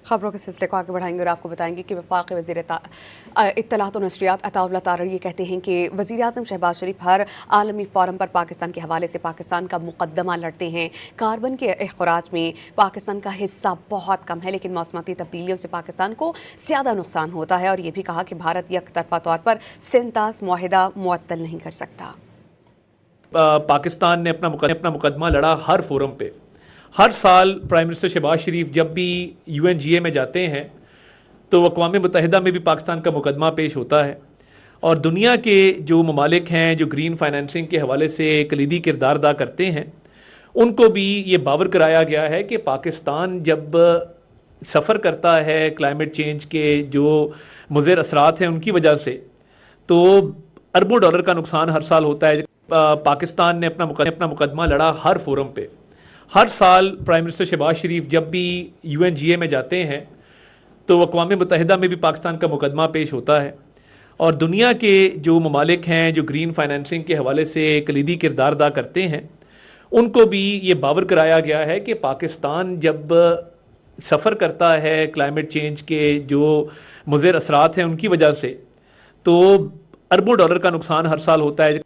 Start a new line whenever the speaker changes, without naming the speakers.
खबरों के सिलसिले को आगे बढ़ाएंगे और आपको बताएंगे कि वफाकी वज़ीर इत्तलात और नशरियात अताउल्लाह तारड़ी ये कहते हैं कि वज़ीर आज़म शहबाज शरीफ हर आलमी फोरम पर पाकिस्तान के हवाले से पाकिस्तान का मुकदमा लड़ते हैं। कार्बन के अखराज में पाकिस्तान का हिस्सा बहुत कम है, लेकिन मौसमाती तब्दीलियों से पाकिस्तान को ज़्यादा नुकसान होता है। और ये भी कहा कि भारत यकतरफा तौर पर सिंतास मुआहिदा मुअत्तल नहीं कर सकता।
पाकिस्तान ने अपना मुकदमा लड़ा हर फोरम पे। हर साल प्राइम मिनिस्टर शहबाज शरीफ जब भी UNGA में जाते हैं तो अक़वाम मुत्तहिदा में भी पाकिस्तान का मुकदमा पेश होता है। और दुनिया के जो ममालिक हैं जो ग्रीन फाइनेंसिंग के हवाले से कलीदी किरदार अदा करते हैं, उनको भी ये बावर कराया गया है कि पाकिस्तान जब सफ़र करता है क्लाइमेट चेंज के जो मुज़र असरात हैं उनकी वजह से, तो अरबों डॉलर का नुकसान हर साल होता है। पाकिस्तान ने अपना मुकदमा लड़ा हर फोरम पे। हर साल प्राइम मिनिस्टर शहबाज शरीफ जब भी UNGA में जाते हैं तो अक़वाम मुत्तहिदा में भी पाकिस्तान का मुकदमा पेश होता है। और दुनिया के जो ममालिक हैं जो ग्रीन फाइनेंसिंग के हवाले से कलीदी किरदार अदा करते हैं, उनको भी ये बावर कराया गया है कि पाकिस्तान जब सफ़र करता है क्लाइमेट चेंज के जो मुज़र असरात हैं उनकी वजह से, तो अरबों डॉलर का नुकसान हर साल होता है।